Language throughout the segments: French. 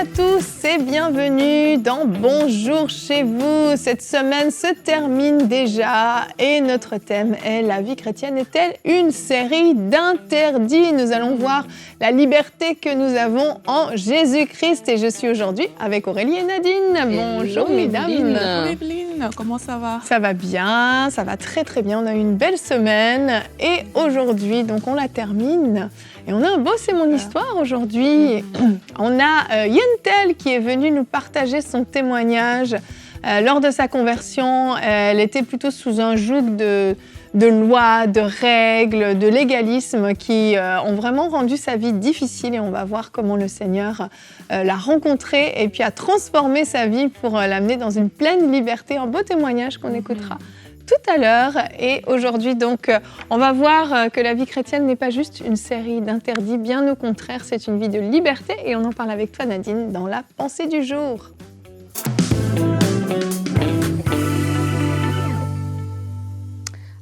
à tous et bienvenue dans Bonjour chez vous. Cette semaine se termine déjà et notre thème est la vie chrétienne est-elle une série d'interdits? Nous allons voir la liberté que nous avons en Jésus-Christ et je suis aujourd'hui avec Aurélie et Nadine. Bonjour mesdames. Bonjour Evelyne, comment ça va? Ça va bien, ça va très très bien. On a eu une belle semaine et aujourd'hui donc on la termine. Et on a un beau C'est mon histoire aujourd'hui. On a Yentel qui est venue nous partager son témoignage. Lors de sa conversion, elle était plutôt sous un joug de lois, de règles, de légalisme qui ont vraiment rendu sa vie difficile. Et on va voir comment le Seigneur l'a rencontrée et puis a transformé sa vie pour l'amener dans une pleine liberté. Un beau témoignage qu'on écoutera tout à l'heure. Et aujourd'hui, donc, on va voir que la vie chrétienne n'est pas juste une série d'interdits, bien au contraire, c'est une vie de liberté. Et on en parle avec toi, Nadine, dans la pensée du jour.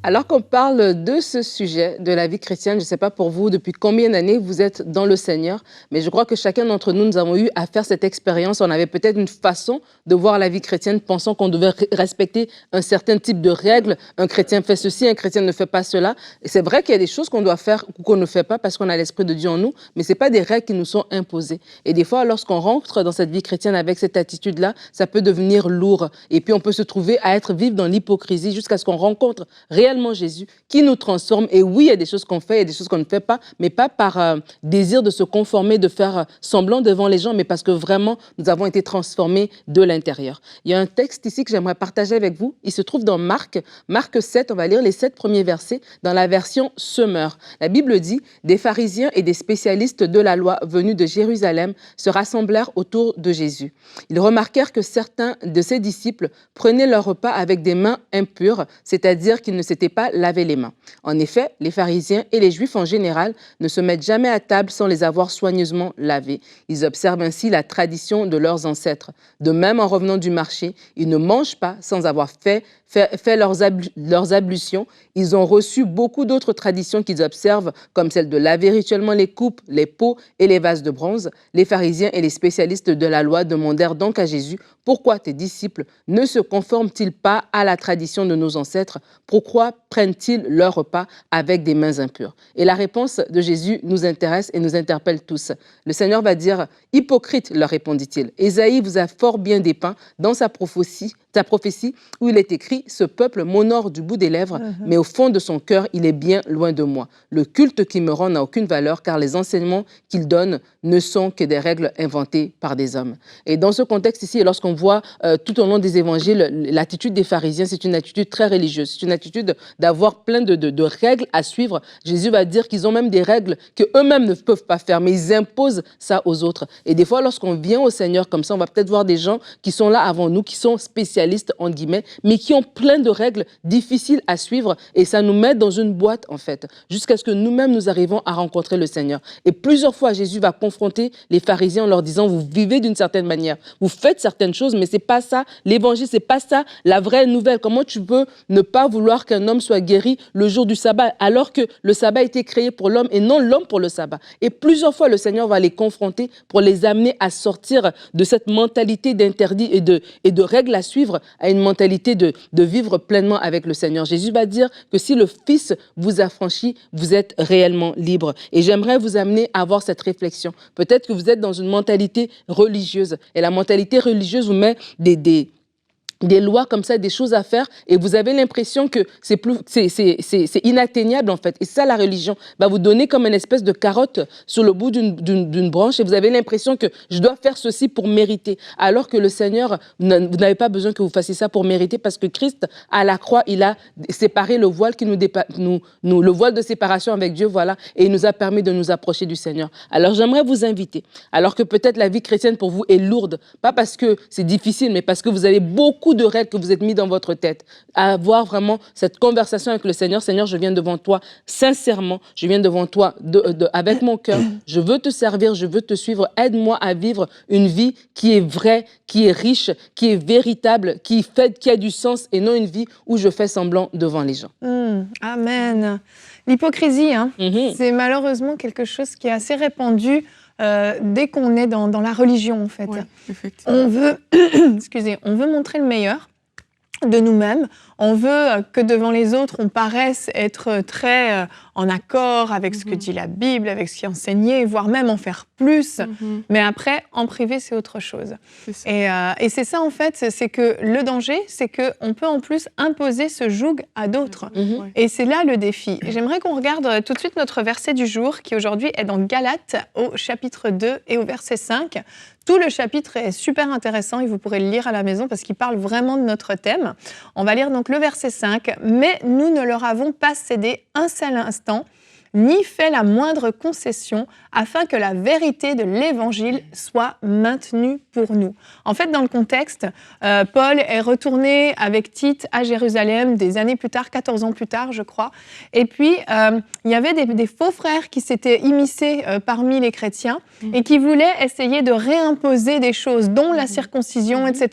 Alors qu'on parle de ce sujet, de la vie chrétienne, je ne sais pas pour vous, depuis combien d'années vous êtes dans le Seigneur, mais je crois que chacun d'entre nous, nous avons eu à faire cette expérience. On avait peut-être une façon de voir la vie chrétienne, pensant qu'on devait respecter un certain type de règles. Un chrétien fait ceci, un chrétien ne fait pas cela. Et c'est vrai qu'il y a des choses qu'on doit faire ou qu'on ne fait pas parce qu'on a l'Esprit de Dieu en nous, mais ce n'est pas des règles qui nous sont imposées. Et des fois, lorsqu'on rentre dans cette vie chrétienne avec cette attitude-là, ça peut devenir lourd. Et puis, on peut se trouver à vivre dans l'hypocrisie jusqu'à ce qu'on rencontre réellement Jésus qui nous transforme. Et oui, il y a des choses qu'on fait, il y a des choses qu'on ne fait pas, mais pas par désir de se conformer, de faire semblant devant les gens, mais parce que vraiment, nous avons été transformés de l'intérieur. Il y a un texte ici que j'aimerais partager avec vous. Il se trouve dans Marc 7. On va lire les 7 premiers versets dans la version Semeur. La Bible dit « Des pharisiens et des spécialistes de la loi venus de Jérusalem se rassemblèrent autour de Jésus. Ils remarquèrent que certains de ses disciples prenaient leur repas avec des mains impures, c'est-à-dire qu'ils ne s'étaient pas laver les mains. En effet, les pharisiens et les juifs en général ne se mettent jamais à table sans les avoir soigneusement lavés. Ils observent ainsi la tradition de leurs ancêtres. De même, en revenant du marché, ils ne mangent pas sans avoir fait leurs ablutions. Ils ont reçu beaucoup d'autres traditions qu'ils observent, comme celle de laver rituellement les coupes, les pots et les vases de bronze. Les pharisiens et les spécialistes de la loi demandèrent donc à Jésus « Pourquoi tes disciples ne se conforment-ils pas à la tradition de nos ancêtres? Pourquoi prennent-ils leur repas avec des mains impures ?» Et la réponse de Jésus nous intéresse et nous interpelle tous. Le Seigneur va dire « Hypocrite, leur répondit-il. Ésaïe vous a fort bien dépeint dans sa prophétie où il est écrit « Ce peuple m'honore du bout des lèvres, mais au fond de son cœur, il est bien loin de moi. Le culte qu'il me rend n'a aucune valeur, car les enseignements qu'il donne ne sont que des règles inventées par des hommes. » Et dans ce contexte ici, lorsqu'on voit tout au long des évangiles, l'attitude des pharisiens, c'est une attitude très religieuse. C'est une attitude d'avoir plein de règles à suivre. Jésus va dire qu'ils ont même des règles qu'eux-mêmes ne peuvent pas faire, mais ils imposent ça aux autres. Et des fois, lorsqu'on vient au Seigneur comme ça, on va peut-être voir des gens qui sont là avant nous, qui sont spécialistes, entre guillemets, mais qui ont plein de règles difficiles à suivre et ça nous met dans une boîte, en fait, jusqu'à ce que nous-mêmes, nous arrivons à rencontrer le Seigneur. Et plusieurs fois, Jésus va confronter les pharisiens en leur disant, vous vivez d'une certaine manière, vous faites certaines choses, mais c'est pas ça l'évangile, c'est pas ça la vraie nouvelle. Comment tu peux ne pas vouloir qu'un homme soit guéri le jour du sabbat, alors que le sabbat a été créé pour l'homme et non l'homme pour le sabbat? Et plusieurs fois, le Seigneur va les confronter pour les amener à sortir de cette mentalité d'interdit et de règles à suivre à une mentalité de vivre pleinement avec le Seigneur. Jésus va dire que si le Fils vous affranchit, vous êtes réellement libre. Et j'aimerais vous amener à avoir cette réflexion. Peut-être que vous êtes dans une mentalité religieuse. Et la mentalité religieuse vous met des lois comme ça, des choses à faire, et vous avez l'impression que c'est inatteignable en fait. Et ça, la religion va vous donner comme une espèce de carotte sur le bout d'une branche, et vous avez l'impression que je dois faire ceci pour mériter. Alors que le Seigneur, vous n'avez pas besoin que vous fassiez ça pour mériter, parce que Christ, à la croix, il a séparé le voile qui le voile de séparation avec Dieu, voilà, et il nous a permis de nous approcher du Seigneur. Alors j'aimerais vous inviter, alors que peut-être la vie chrétienne pour vous est lourde, pas parce que c'est difficile, mais parce que vous avez beaucoup de règles que vous êtes mis dans votre tête, à avoir vraiment cette conversation avec le Seigneur. Seigneur, je viens devant toi sincèrement, je viens devant toi avec mon cœur, je veux te servir, je veux te suivre, aide-moi à vivre une vie qui est vraie, qui est riche, qui est véritable, qui a du sens et non une vie où je fais semblant devant les gens. Amen. L'hypocrisie, c'est malheureusement quelque chose qui est assez répandu dès qu'on est dans la religion, en fait. Ouais, effectivement. On veut, on veut montrer le meilleur de nous-mêmes. On veut que devant les autres, on paraisse être très en accord avec ce que dit la Bible, avec ce qui est enseigné, voire même en faire plus. Mais après, en privé, c'est autre chose. Et c'est ça, en fait, c'est que le danger, c'est qu'on peut en plus imposer ce joug à d'autres. Et c'est là le défi. J'aimerais qu'on regarde tout de suite notre verset du jour, qui aujourd'hui est dans Galates, au chapitre 2 et au verset 5. Tout le chapitre est super intéressant et vous pourrez le lire à la maison parce qu'il parle vraiment de notre thème. On va lire donc le verset 5. « Mais nous ne leur avons pas cédé un seul instant, ni fait la moindre concession, afin que la vérité de l'Évangile soit maintenue pour nous. » En fait, dans le contexte, Paul est retourné avec Tite à Jérusalem des années plus tard, 14 ans plus tard, je crois. Et puis, il y avait des faux frères qui s'étaient immiscés parmi les chrétiens et qui voulaient essayer de réimposer des choses, dont la circoncision, etc.,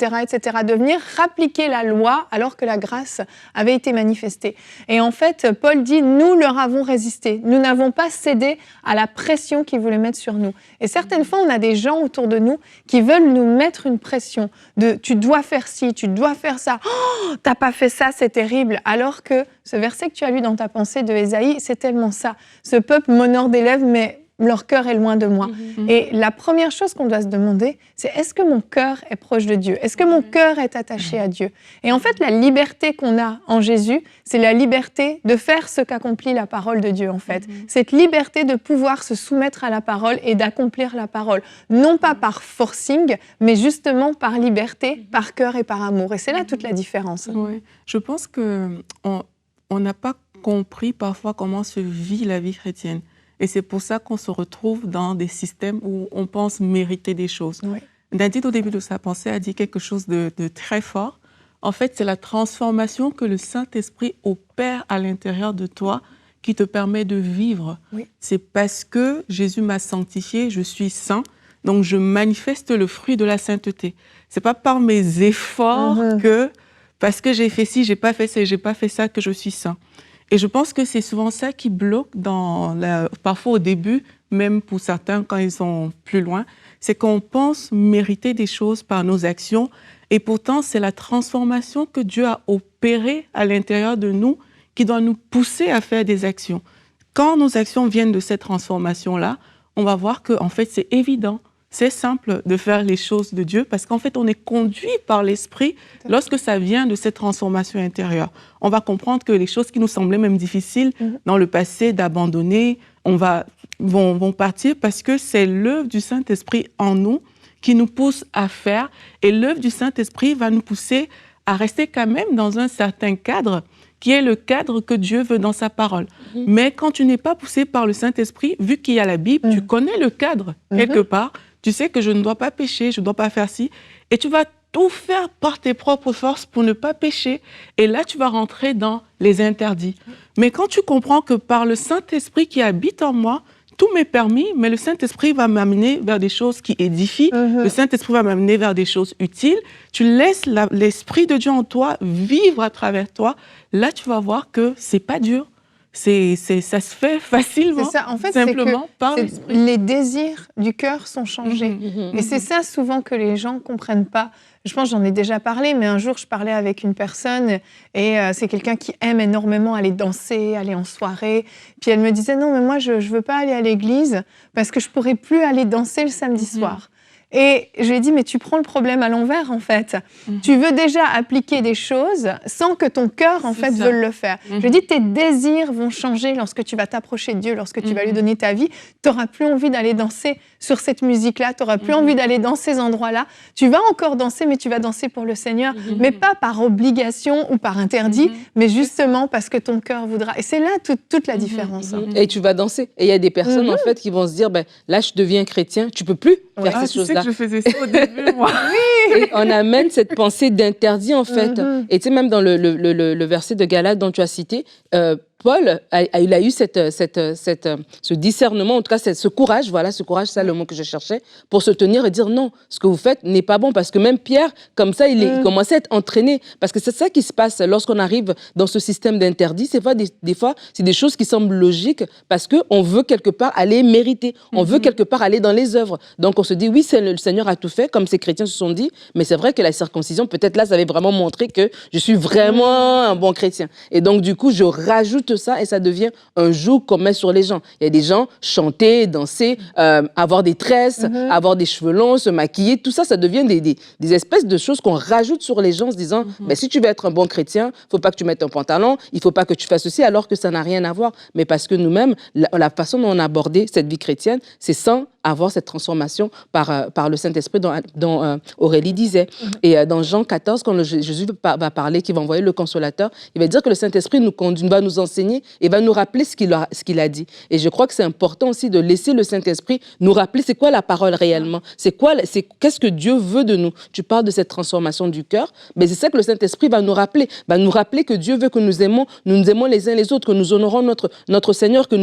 de venir rappliquer la loi alors que la grâce avait été manifestée. Et en fait, Paul dit, nous leur avons résisté. Nous n'avons pas cédé à la pression qu'ils voulaient mettre sur nous. Et certaines fois, on a des gens autour de nous qui veulent nous mettre une pression de « tu dois faire ci, tu dois faire ça, oh, t'as pas fait ça, c'est terrible ». Alors que ce verset que tu as lu dans ta pensée de Ésaïe, c'est tellement ça. Ce peuple m'honore des lèvres, mais leur cœur est loin de moi. Et la première chose qu'on doit se demander, c'est est-ce que mon cœur est proche de Dieu? Est-ce que mon cœur est attaché à Dieu? Et en fait, la liberté qu'on a en Jésus, c'est la liberté de faire ce qu'accomplit la parole de Dieu, en fait. Cette liberté de pouvoir se soumettre à la parole et d'accomplir la parole. Non pas par forcing, mais justement par liberté, par cœur et par amour. Et c'est là toute la différence. Oui. Je pense qu'on n'a pas compris parfois comment se vit la vie chrétienne. Et c'est pour ça qu'on se retrouve dans des systèmes où on pense mériter des choses. Oui. Nadine, au début de sa pensée, a dit quelque chose de très fort. En fait, c'est la transformation que le Saint-Esprit opère à l'intérieur de toi qui te permet de vivre. Oui. C'est parce que Jésus m'a sanctifié, je suis saint, donc je manifeste le fruit de la sainteté. C'est pas par mes efforts que, parce que j'ai fait ci, j'ai pas fait ça, j'ai pas fait ça, que je suis saint. Et je pense que c'est souvent ça qui bloque parfois au début, même pour certains quand ils sont plus loin, c'est qu'on pense mériter des choses par nos actions et pourtant c'est la transformation que Dieu a opérée à l'intérieur de nous qui doit nous pousser à faire des actions. Quand nos actions viennent de cette transformation-là, on va voir qu'en fait c'est évident. C'est simple de faire les choses de Dieu parce qu'en fait, on est conduit par l'Esprit lorsque ça vient de cette transformation intérieure. On va comprendre que les choses qui nous semblaient même difficiles dans le passé d'abandonner, vont partir parce que c'est l'œuvre du Saint-Esprit en nous qui nous pousse à faire et l'œuvre du Saint-Esprit va nous pousser à rester quand même dans un certain cadre qui est le cadre que Dieu veut dans sa parole. Mais quand tu n'es pas poussé par le Saint-Esprit, vu qu'il y a la Bible, tu connais le cadre quelque part, tu sais que je ne dois pas pécher, je ne dois pas faire ci, et tu vas tout faire par tes propres forces pour ne pas pécher, et là tu vas rentrer dans les interdits. Mais quand tu comprends que par le Saint-Esprit qui habite en moi, tout m'est permis, mais le Saint-Esprit va m'amener vers des choses qui édifient, le Saint-Esprit va m'amener vers des choses utiles, tu laisses l'Esprit de Dieu en toi vivre à travers toi, là tu vas voir que c'est pas dur. Ça se fait facilement, c'est ça. En fait, simplement par l'Esprit. Les désirs du cœur sont changés. Et c'est ça souvent que les gens ne comprennent pas. Je pense, j'en ai déjà parlé, mais un jour, je parlais avec une personne et c'est quelqu'un qui aime énormément aller danser, aller en soirée. Puis elle me disait, non, mais moi, je ne veux pas aller à l'église parce que je ne pourrais plus aller danser le samedi soir. Et je lui ai dit, mais tu prends le problème à l'envers, en fait. Tu veux déjà appliquer des choses sans que ton cœur, en fait, veuille le faire. Je lui ai dit, tes désirs vont changer lorsque tu vas t'approcher de Dieu, lorsque tu vas lui donner ta vie. Tu n'auras plus envie d'aller danser sur cette musique-là, tu n'auras plus envie d'aller dans ces endroits-là. Tu vas encore danser, mais tu vas danser pour le Seigneur, mais pas par obligation ou par interdit, mais justement parce que ton cœur voudra. Et c'est là toute la différence. Et tu vas danser. Et il y a des personnes, en fait, qui vont se dire, ben, là, je deviens chrétien, tu ne peux plus faire ces choses-là. Je faisais ça au début, moi. Et on amène cette pensée d'interdit, en fait. Et tu sais, même dans le verset de Galates dont tu as cité, Paul, il a eu ce discernement, en tout cas ce courage, voilà, ce courage, c'est le mot que je cherchais, pour se tenir et dire non, ce que vous faites n'est pas bon. Parce que même Pierre, comme ça, il commençait à être entraîné. Parce que c'est ça qui se passe lorsqu'on arrive dans ce système d'interdit. C'est pas des fois, c'est des choses qui semblent logiques parce qu'on veut quelque part aller mériter. On veut quelque part aller dans les œuvres. Donc on se dit, oui, le Seigneur a tout fait, comme ces chrétiens se sont dit, mais c'est vrai que la circoncision, peut-être là, ça avait vraiment montré que je suis vraiment un bon chrétien. Et donc, du coup, je rajoute ça et ça devient un joug qu'on met sur les gens. Il y a des gens chanter, danser, avoir des tresses, avoir des cheveux longs, se maquiller, tout ça, ça devient des espèces de choses qu'on rajoute sur les gens en se disant, ben, si tu veux être un bon chrétien, il ne faut pas que tu mettes un pantalon, il ne faut pas que tu fasses ceci, alors que ça n'a rien à voir. Mais parce que nous-mêmes, la façon dont on a abordé cette vie chrétienne, c'est sans avoir cette transformation par le Saint-Esprit dont Aurélie disait. Et dans Jean 14, quand Jésus va parler, qu'il va envoyer le Consolateur, il va dire que le Saint-Esprit va nous enseigner et va nous rappeler ce qu'il a dit. Et je crois que c'est important aussi de laisser le Saint-Esprit nous rappeler c'est quoi la parole réellement, qu'est-ce que Dieu veut de nous. Tu parles de cette transformation du cœur, mais c'est ça que le Saint-Esprit va nous rappeler que Dieu veut que nous nous aimons les uns les autres, que nous honorons notre Seigneur, que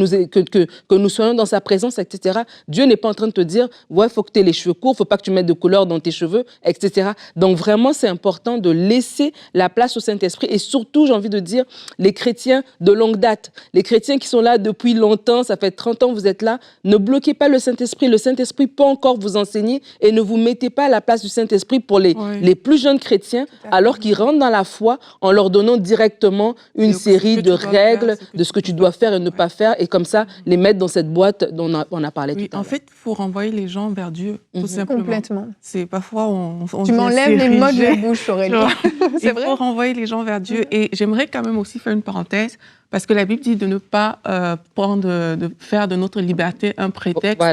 nous soyons dans sa présence, etc. Dieu n'est pas en train de te dire, ouais, faut que tu aies les cheveux courts, faut pas que tu mettes de couleur dans tes cheveux, etc. Donc vraiment, c'est important de laisser la place au Saint-Esprit et surtout, j'ai envie de dire, les chrétiens de longue date, les chrétiens qui sont là depuis longtemps, ça fait 30 ans que vous êtes là, ne bloquez pas le Saint-Esprit. Le Saint-Esprit peut encore vous enseigner et ne vous mettez pas à la place du Saint-Esprit pour les plus jeunes chrétiens, alors qu'ils rentrent dans la foi en leur donnant directement une série de règles de ce que tu dois faire et ne pas faire, et comme ça, les mettre dans cette boîte dont on a parlé tout à l'heure. En fait, il faut renvoyer les gens vers Dieu, tout simplement. Complètement. C'est parfois, tu m'enlèves les mots de la bouche, Aurélie. C'est vrai. Il faut renvoyer les gens vers Dieu. Et j'aimerais quand même aussi faire une parenthèse, parce que la Bible dit de ne pas de faire de notre liberté un prétexte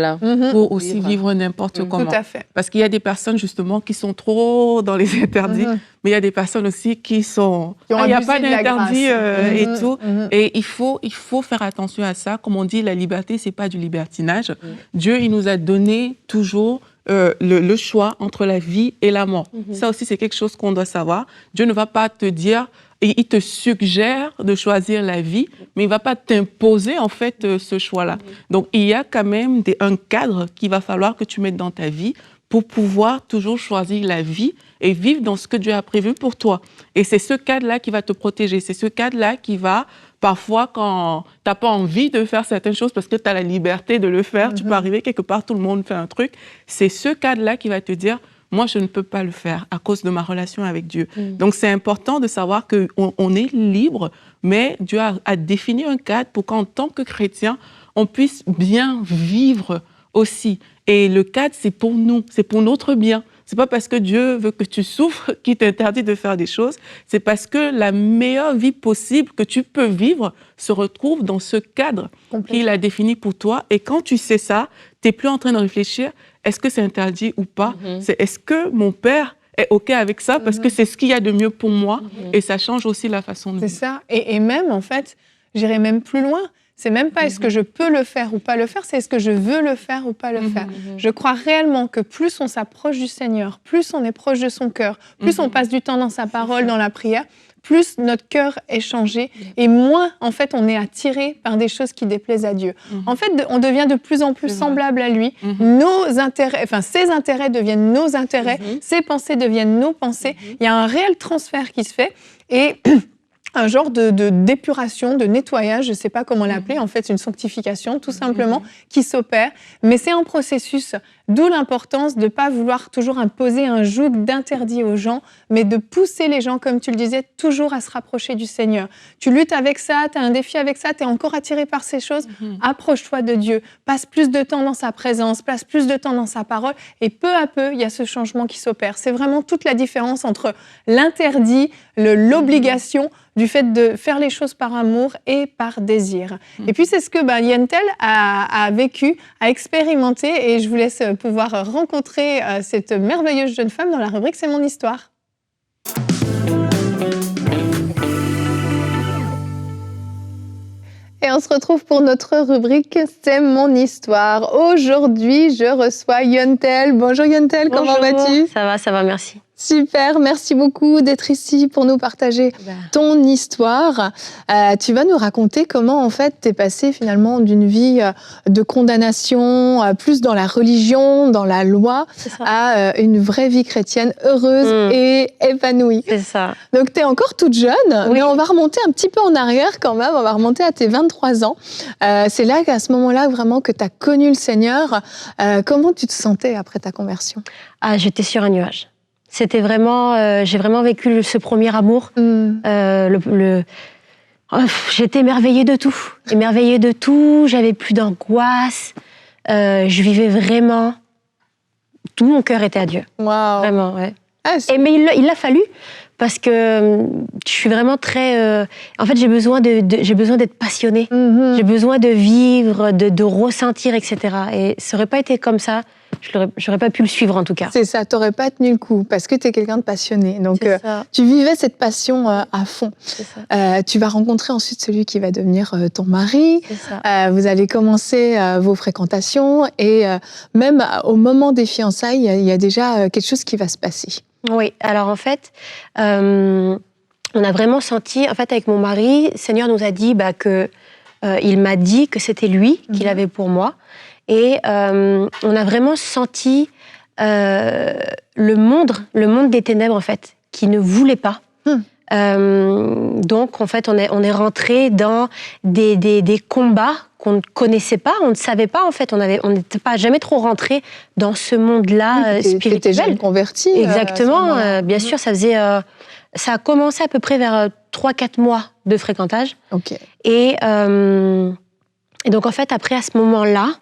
pour aussi vivre n'importe comment. Tout à fait. Parce qu'il y a des personnes, justement, qui sont trop dans les interdits, mais il y a des personnes aussi qui sont... Il n'y a pas d'interdit et tout. Et il faut faire attention à ça. Comme on dit, la liberté, ce n'est pas du libertinage. Dieu, il nous a donné toujours le choix entre la vie et la mort. Ça aussi, c'est quelque chose qu'on doit savoir. Dieu ne va pas te dire... Et il te suggère de choisir la vie, mais il ne va pas t'imposer, en fait, ce choix-là. Donc, il y a quand même un cadre qu'il va falloir que tu mettes dans ta vie pour pouvoir toujours choisir la vie et vivre dans ce que Dieu a prévu pour toi. Et c'est ce cadre-là qui va te protéger. C'est ce cadre-là qui va, parfois, quand tu n'as pas envie de faire certaines choses parce que tu as la liberté de le faire, tu peux arriver quelque part, tout le monde fait un truc. C'est ce cadre-là qui va te dire... Moi, je ne peux pas le faire à cause de ma relation avec Dieu. Donc, c'est important de savoir qu'on est libre, mais Dieu a défini un cadre pour qu'en tant que chrétien, on puisse bien vivre aussi. Et le cadre, c'est pour nous, c'est pour notre bien. C'est pas parce que Dieu veut que tu souffres qu'il t'interdit de faire des choses. C'est parce que la meilleure vie possible que tu peux vivre se retrouve dans ce cadre qu'il a défini pour toi. Et quand tu sais ça, tu n'es plus en train de réfléchir, est-ce que c'est interdit ou pas? C'est est-ce que mon père est OK avec ça parce que c'est ce qu'il y a de mieux pour moi et ça change aussi la façon de vivre. C'est ça. Et même, en fait, j'irai même plus loin. C'est même pas est-ce que je peux le faire ou pas le faire, c'est est-ce que je veux le faire ou pas le faire. Je crois réellement que plus on s'approche du Seigneur, plus on est proche de son cœur, plus on passe du temps dans sa parole, dans la prière, plus notre cœur est changé et moins, en fait, on est attiré par des choses qui déplaisent à Dieu. En fait, on devient de plus en plus semblable à lui. Nos intérêts, enfin, ses intérêts deviennent nos intérêts, ses pensées deviennent nos pensées. Il y a un réel transfert qui se fait et... un genre de d'épuration, de nettoyage, je ne sais pas comment l'appeler, en fait, une sanctification, tout simplement, qui s'opère. Mais c'est un processus, d'où l'importance de ne pas vouloir toujours imposer un joug d'interdit aux gens, mais de pousser les gens, comme tu le disais, toujours à se rapprocher du Seigneur. Tu luttes avec ça, tu as un défi avec ça, tu es encore attiré par ces choses, approche-toi de Dieu, passe plus de temps dans sa présence, passe plus de temps dans sa parole, et peu à peu, il y a ce changement qui s'opère. C'est vraiment toute la différence entre l'interdit, l'obligation, du fait de faire les choses par amour et par désir. Et puis, c'est ce que Yentel a vécu, a expérimenté, et je vous laisse pouvoir rencontrer cette merveilleuse jeune femme dans la rubrique « C'est mon histoire ». Et on se retrouve pour notre rubrique « C'est mon histoire ». Aujourd'hui, je reçois Yentel. Bonjour Yentel, comment vas-tu? Ça va, merci. Super, merci beaucoup d'être ici pour nous partager ton histoire. Tu vas nous raconter comment en fait t'es passé finalement d'une vie de condamnation, plus dans la religion, dans la loi, à une vraie vie chrétienne heureuse et épanouie. C'est ça. Donc t'es encore toute jeune, mais on va remonter un petit peu en arrière quand même, on va remonter à tes 23 ans. C'est là qu'à ce moment-là vraiment que tu as connu le Seigneur. Comment tu te sentais après ta conversion? Ah, j'étais sur un nuage. C'était vraiment, j'ai vraiment vécu ce premier amour. J'étais émerveillée de tout. J'avais plus d'angoisse. Je vivais vraiment. Tout mon cœur était à Dieu. Wow. Vraiment, ouais. Mais il a fallu parce que je suis vraiment très. En fait, j'ai besoin d'être passionnée. J'ai besoin de vivre, de ressentir, etc. Et ça n'aurait pas été comme ça. J'aurais pas pu le suivre en tout cas. C'est ça, t'aurais pas tenu le coup parce que tu es quelqu'un de passionné. Donc tu vivais cette passion à fond. Tu vas rencontrer ensuite celui qui va devenir ton mari. Vous allez commencer vos fréquentations et même au moment des fiançailles, il y a déjà quelque chose qui va se passer. Oui, alors en fait, on a vraiment senti, en fait avec mon mari, le Seigneur nous a dit que il m'a dit que c'était lui qu'il avait pour moi. Et on a vraiment senti le monde des ténèbres, en fait, qui ne voulait pas. Donc, en fait, on est rentré dans des combats qu'on ne connaissait pas, on ne savait pas, en fait. On n'était pas jamais trop rentré dans ce monde-là spirituel. Tu étais jeune convertie. Exactement. Bien sûr, ça a commencé à peu près vers 3-4 mois de fréquentage. Et donc, en fait, après, à ce moment-là,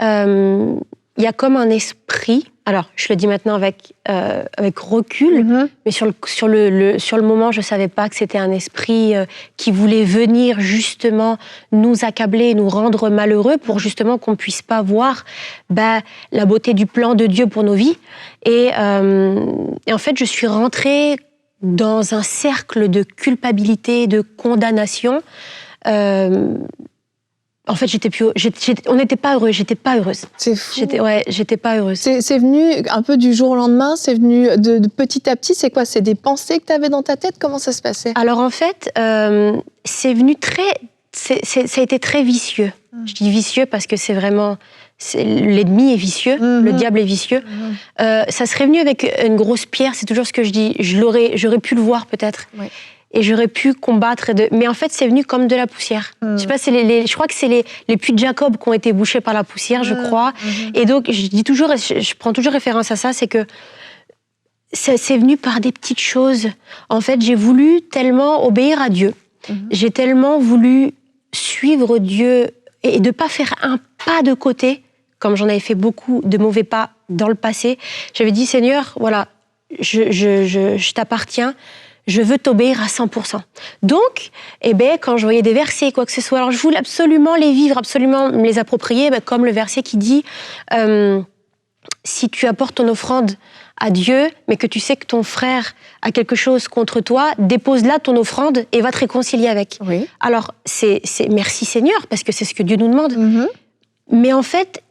il y a comme un esprit, alors je le dis maintenant avec recul, mais sur le moment, je ne savais pas que c'était un esprit qui voulait venir justement nous accabler, nous rendre malheureux pour justement qu'on ne puisse pas voir la beauté du plan de Dieu pour nos vies. Et en fait, je suis rentrée dans un cercle de culpabilité, de condamnation. En fait, on n'était pas heureux, j'étais pas heureuse. C'est fou. J'étais pas heureuse. C'est venu un peu du jour au lendemain, c'est venu de petit à petit, c'est quoi? C'est des pensées que tu avais dans ta tête? Comment ça se passait? Alors en fait, c'est venu ça a été très vicieux. Je dis vicieux parce que c'est vraiment, l'ennemi est vicieux, le diable est vicieux. Ça serait venu avec une grosse pierre, c'est toujours ce que je dis, j'aurais pu le voir peut-être. Et j'aurais pu combattre. Mais en fait, c'est venu comme de la poussière. Je sais pas, je crois que c'est les puits de Jacob qui ont été bouchés par la poussière, je crois. Et donc, je dis toujours, je prends toujours référence à ça, c'est que c'est venu par des petites choses. En fait, j'ai voulu tellement obéir à Dieu. J'ai tellement voulu suivre Dieu et de pas faire un pas de côté, comme j'en avais fait beaucoup de mauvais pas dans le passé. J'avais dit, Seigneur, voilà, je t'appartiens. Je veux t'obéir à 100%. Donc, quand je voyais des versets, quoi que ce soit, alors je voulais absolument les vivre, absolument me les approprier, comme le verset qui dit si tu apportes ton offrande à Dieu, mais que tu sais que ton frère a quelque chose contre toi, dépose là ton offrande et va te réconcilier avec. Alors, c'est merci Seigneur, parce que c'est ce que Dieu nous demande. Mais en fait,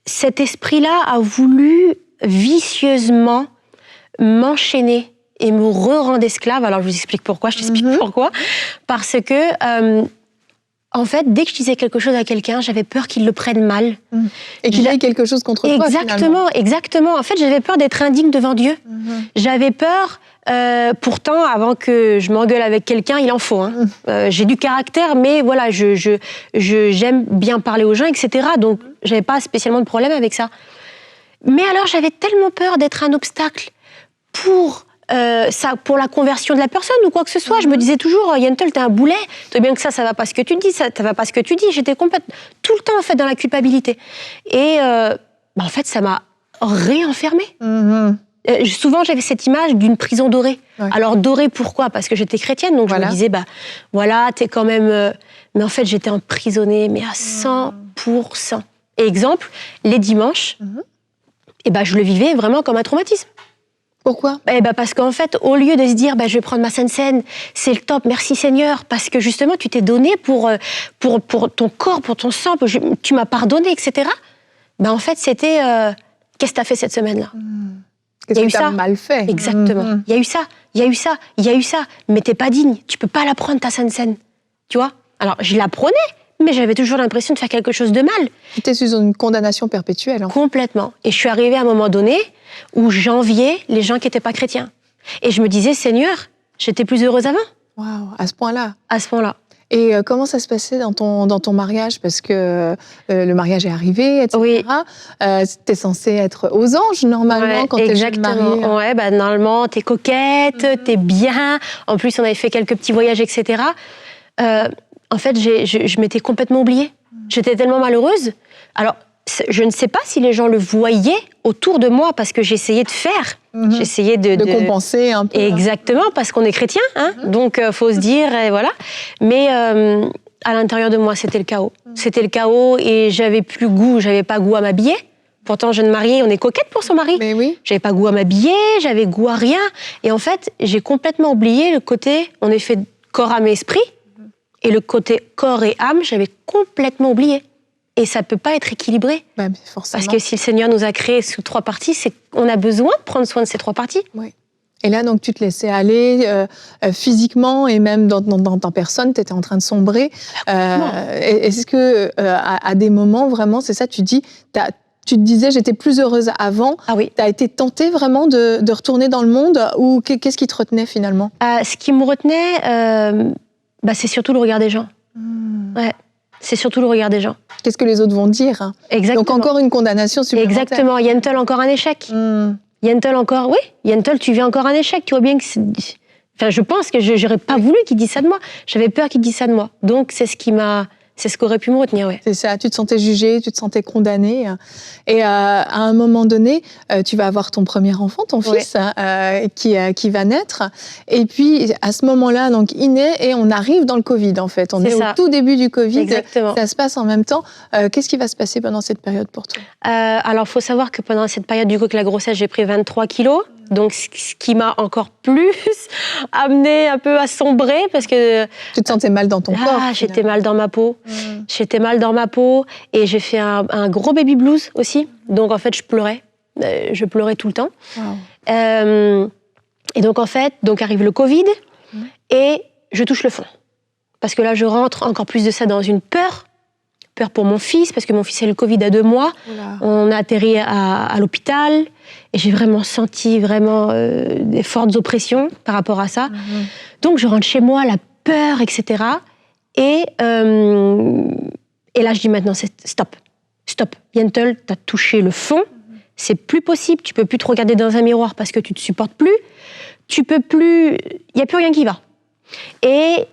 cet esprit-là a voulu vicieusement m'enchaîner et me rendre esclave. Alors, je vous explique pourquoi, je t'explique pourquoi. Parce que, en fait, dès que je disais quelque chose à quelqu'un, j'avais peur qu'il le prenne mal. Et qu'il ait quelque chose contre toi, finalement. Exactement. En fait, j'avais peur d'être indigne devant Dieu. J'avais peur, pourtant, avant que je m'engueule avec quelqu'un, il en faut. J'ai du caractère, mais voilà, j'aime bien parler aux gens, etc. Donc, j'avais pas spécialement de problème avec ça. Mais alors, j'avais tellement peur d'être un obstacle pour la conversion de la personne ou quoi que ce soit. Je me disais toujours, Yentel, t'es un boulet, t'es bien que ça va pas ce que tu dis, ça va pas ce que tu dis. J'étais complètement, tout le temps en fait dans la culpabilité. Et en fait, ça m'a réenfermée. Souvent, j'avais cette image d'une prison dorée. Alors dorée, pourquoi? Parce que j'étais chrétienne, donc je me disais, voilà, t'es quand même... Mais en fait, j'étais emprisonnée, mais à 100%. Et exemple, les dimanches, je le vivais vraiment comme un traumatisme. Pourquoi? Parce qu'en fait, au lieu de se dire je vais prendre ma Sainte Seine, c'est le top, merci Seigneur, parce que justement tu t'es donné pour ton corps, pour ton sang, tu m'as pardonné, etc. En fait, c'était qu'est-ce que tu as fait cette semaine-là? Qu'est-ce que tu as mal fait? Exactement. Il y a eu ça, il y a eu ça, il y a eu ça. Mais t'es pas digne. Tu peux pas la prendre, ta Sainte Seine. Tu vois? Alors, je la prenais, mais j'avais toujours l'impression de faire quelque chose de mal. Tu étais sous une condamnation perpétuelle. Complètement. Et je suis arrivée à un moment donné où j'enviais les gens qui n'étaient pas chrétiens. Et je me disais, Seigneur, j'étais plus heureuse avant. Waouh, à ce point-là. À ce point-là. Et comment ça se passait dans ton mariage? Parce que le mariage est arrivé, etc. Oui. Tu es censée être aux anges, normalement, quand tu es jeune mariée. Ouais, bah, normalement, tu es coquette, tu es bien. En plus, on avait fait quelques petits voyages, etc. En fait, je m'étais complètement oubliée. J'étais tellement malheureuse. Alors, je ne sais pas si les gens le voyaient autour de moi, parce que j'essayais de faire. J'essayais de compenser un peu. Exactement, parce qu'on est chrétien, hein, donc faut se dire, et voilà. Mais à l'intérieur de moi, c'était le chaos. C'était le chaos et j'avais pas goût à m'habiller. Pourtant, jeune mariée, on est coquette pour son mari. Mais oui. J'avais pas goût à m'habiller, j'avais goût à rien. Et en fait, j'ai complètement oublié le côté, on est fait corps, âme et esprit. Et le côté corps et âme, j'avais complètement oublié. Et ça ne peut pas être équilibré. Bah, forcément. Parce que si le Seigneur nous a créés sous 3 parties, c'est qu'on a besoin de prendre soin de ces 3 parties. Oui. Et là, donc, tu te laissais aller physiquement et même dans ta personne, tu étais en train de sombrer. Est-ce que à des moments, vraiment, c'est ça, tu te disais, j'étais plus heureuse avant. Ah oui. Tu as été tentée vraiment de retourner dans le monde, ou qu'est-ce qui te retenait finalement? Ce qui me retenait, c'est surtout le regard des gens. Ouais. C'est surtout le regard des gens. Qu'est-ce que les autres vont dire, hein? Exactement. Donc encore une condamnation supplémentaire. Exactement. Yentel, encore un échec. Yentel, encore... Oui, Yentel, tu vis encore un échec. Tu vois bien que... Enfin, je pense que je n'aurais pas voulu qu'il dise ça de moi. J'avais peur qu'il dise ça de moi. Donc, c'est ce qu'aurait pu me retenir, ouais. C'est ça, tu te sentais jugée, tu te sentais condamnée. Et à un moment donné, tu vas avoir ton premier enfant, ton fils, qui va naître. Et puis, à ce moment-là, donc, il naît et on arrive dans le Covid, en fait. On est au tout début du Covid. Exactement. Ça se passe en même temps. Qu'est-ce qui va se passer pendant cette période pour toi? Alors, il faut savoir que pendant cette période, du coup, que la grossesse, j'ai pris 23 kilos. Donc, ce qui m'a encore plus amené un peu à sombrer, parce que... Tu te sentais mal dans ton corps. J'étais mal dans ma peau. J'étais mal dans ma peau. Et j'ai fait un gros baby blues aussi. Donc, en fait, je pleurais. Je pleurais tout le temps. Wow. Et donc, en fait, arrive le Covid et je touche le fond. Parce que là, je rentre encore plus de ça dans une peur. Peur pour mon fils, parce que mon fils a eu le Covid à 2 mois. Oula. On a atterri à l'hôpital et j'ai vraiment senti des fortes oppressions par rapport à ça. Donc je rentre chez moi, la peur, etc. Et là, je dis maintenant, stop. Yentel, t'as touché le fond. C'est plus possible. Tu peux plus te regarder dans un miroir parce que tu te supportes plus. Tu peux plus. Il y a plus rien qui va. Et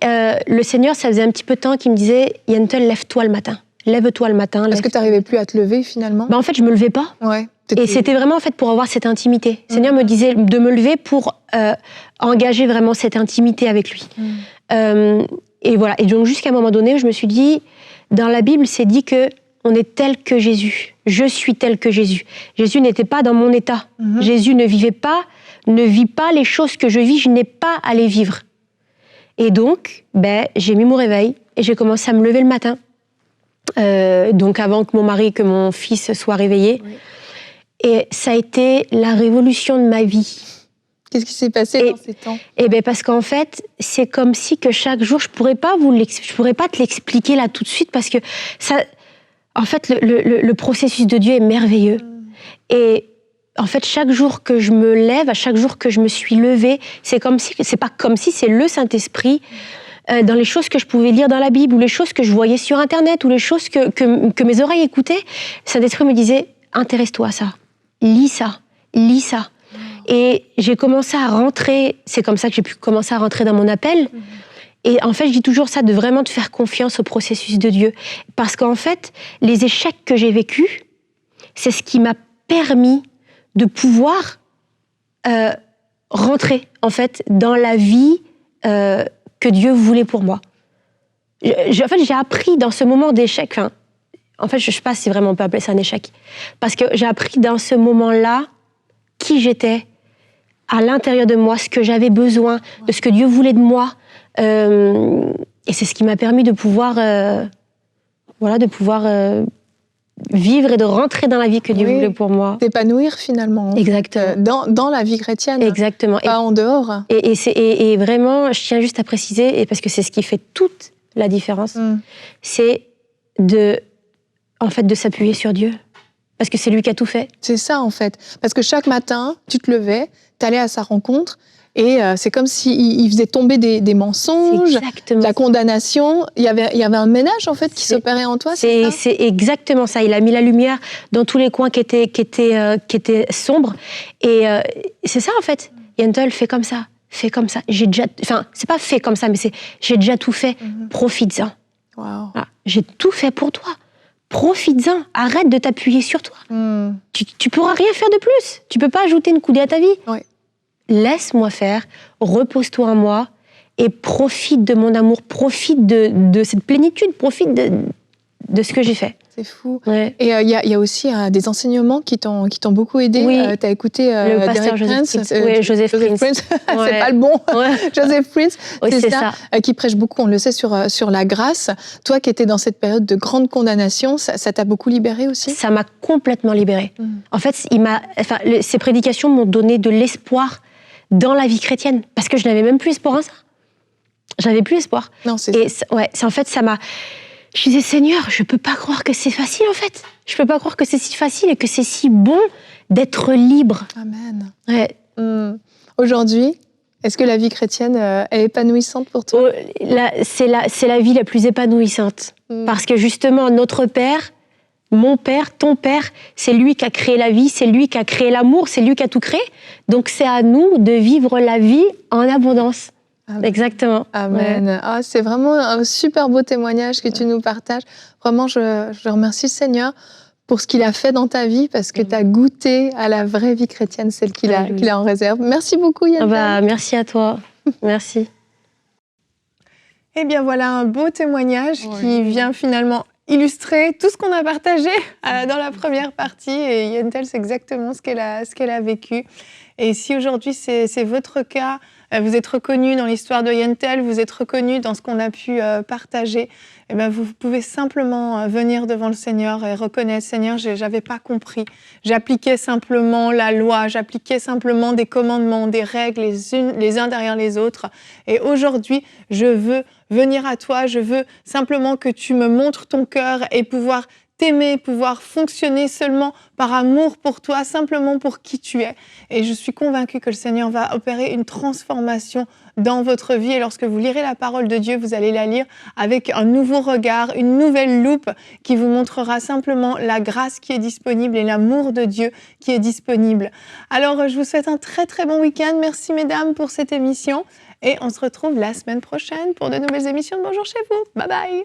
le Seigneur, ça faisait un petit peu de temps qu'il me disait, Yentel, lève-toi le matin. Lève-toi le matin. Est-ce que tu n'arrivais plus à te lever finalement? En fait, je me levais pas. Ouais. Et c'était vraiment en fait pour avoir cette intimité. Le Seigneur me disait de me lever pour engager vraiment cette intimité avec lui. Et voilà. Et donc jusqu'à un moment donné, je me suis dit, dans la Bible, c'est dit que on est tel que Jésus. Je suis tel que Jésus. Jésus n'était pas dans mon état. Jésus ne vit pas les choses que je vis. Je n'ai pas à les vivre. Et donc, j'ai mis mon réveil et j'ai commencé à me lever le matin. Donc avant que mon fils soit réveillé. Oui. Et ça a été la révolution de ma vie. Qu'est-ce qui s'est passé dans ces temps? Parce qu'en fait, c'est comme si que chaque jour, je pourrais pas te l'expliquer là tout de suite, parce que ça, en fait, le processus de Dieu est merveilleux. Et en fait, chaque jour que je me lève, à chaque jour que je me suis levée, c'est pas comme si, c'est le Saint-Esprit. Dans les choses que je pouvais lire dans la Bible, ou les choses que je voyais sur Internet, ou les choses que mes oreilles écoutaient, le Saint-Esprit me disait, intéresse-toi à ça, lis ça. Et j'ai commencé à rentrer, c'est comme ça que j'ai pu commencer à rentrer dans mon appel. Et en fait, je dis toujours ça, de vraiment de faire confiance au processus de Dieu. Parce qu'en fait, les échecs que j'ai vécus, c'est ce qui m'a permis de pouvoir rentrer, en fait, dans la vie que Dieu voulait pour moi. En fait, j'ai appris dans ce moment d'échec, en fait, je ne sais pas si vraiment on peut appeler ça un échec, parce que j'ai appris dans ce moment-là qui j'étais, à l'intérieur de moi, ce que j'avais besoin, de ce que Dieu voulait de moi. Et c'est ce qui m'a permis de pouvoir vivre et de rentrer dans la vie que Dieu voulait pour moi. T'épanouir finalement. Exactement. Dans la vie chrétienne. Exactement. Pas en dehors. Et vraiment, je tiens juste à préciser, et parce que c'est ce qui fait toute la différence, c'est de s'appuyer sur Dieu. Parce que c'est lui qui a tout fait. C'est ça en fait. Parce que chaque matin, tu te levais, t'allais à sa rencontre, et c'est comme s'il faisait tomber des mensonges, la condamnation. Il y avait un ménage en fait qui s'opérait en toi. C'est exactement ça. Il a mis la lumière dans tous les coins qui étaient sombres. Et c'est ça en fait. Yentl fait comme ça. C'est pas fait comme ça, mais j'ai déjà tout fait. Profites-en. Wow. Voilà. J'ai tout fait pour toi. Profites-en. Arrête de t'appuyer sur toi. Tu pourras rien faire de plus. Tu peux pas ajouter une coudée à ta vie. Oui. Laisse-moi faire, repose-toi en moi et profite de mon amour, profite de cette plénitude, profite de ce que j'ai fait. C'est fou. Ouais. Et il y a aussi des enseignements qui t'ont beaucoup aidé. Oui. Tu as écouté le pasteur Joseph Prince. C'est pas le bon. Joseph Prince, oui, c'est ça. Qui prêche beaucoup, on le sait, sur la grâce. Toi qui étais dans cette période de grande condamnation, ça t'a beaucoup libéré aussi? Ça m'a complètement libérée. En fait, ces prédications m'ont donné de l'espoir dans la vie chrétienne, parce que je n'avais même plus espoir en ça. J'avais plus espoir. Non, c'est en fait, ça m'a... Je disais, Seigneur, je peux pas croire que c'est facile, en fait. Je peux pas croire que c'est si facile et que c'est si bon d'être libre. Amen. Ouais. Aujourd'hui, est-ce que la vie chrétienne est épanouissante pour toi? C'est la vie la plus épanouissante. Parce que justement, notre Père, mon Père, ton Père, c'est lui qui a créé la vie, c'est lui qui a créé l'amour, c'est lui qui a tout créé. Donc c'est à nous de vivre la vie en abondance. Amen. Exactement. Amen. Ouais. Ah, c'est vraiment un super beau témoignage que tu nous partages. Vraiment, je remercie le Seigneur pour ce qu'il a fait dans ta vie, parce que tu as goûté à la vraie vie chrétienne, celle qu'il a en réserve. Merci beaucoup, Yentl. Merci à toi. Merci. Eh bien, voilà un beau témoignage qui vient finalement illustrer tout ce qu'on a partagé dans la première partie. Et Yentl, c'est exactement ce qu'elle a vécu. Et si aujourd'hui, c'est votre cas, vous êtes reconnu dans l'histoire de Yentl, vous êtes reconnu dans ce qu'on a pu partager, eh bien, vous pouvez simplement venir devant le Seigneur et reconnaître, Seigneur, j'avais pas compris. J'appliquais simplement la loi, j'appliquais simplement des commandements, des règles, les uns derrière les autres. Et aujourd'hui, je veux venir à toi, je veux simplement que tu me montres ton cœur et pouvoir t'aimer, pouvoir fonctionner seulement par amour pour toi, simplement pour qui tu es. Et je suis convaincue que le Seigneur va opérer une transformation dans votre vie. Et lorsque vous lirez la parole de Dieu, vous allez la lire avec un nouveau regard, une nouvelle loupe qui vous montrera simplement la grâce qui est disponible et l'amour de Dieu qui est disponible. Alors, je vous souhaite un très très bon week-end. Merci mesdames pour cette émission. Et on se retrouve la semaine prochaine pour de nouvelles émissions de Bonjour chez vous. Bye bye.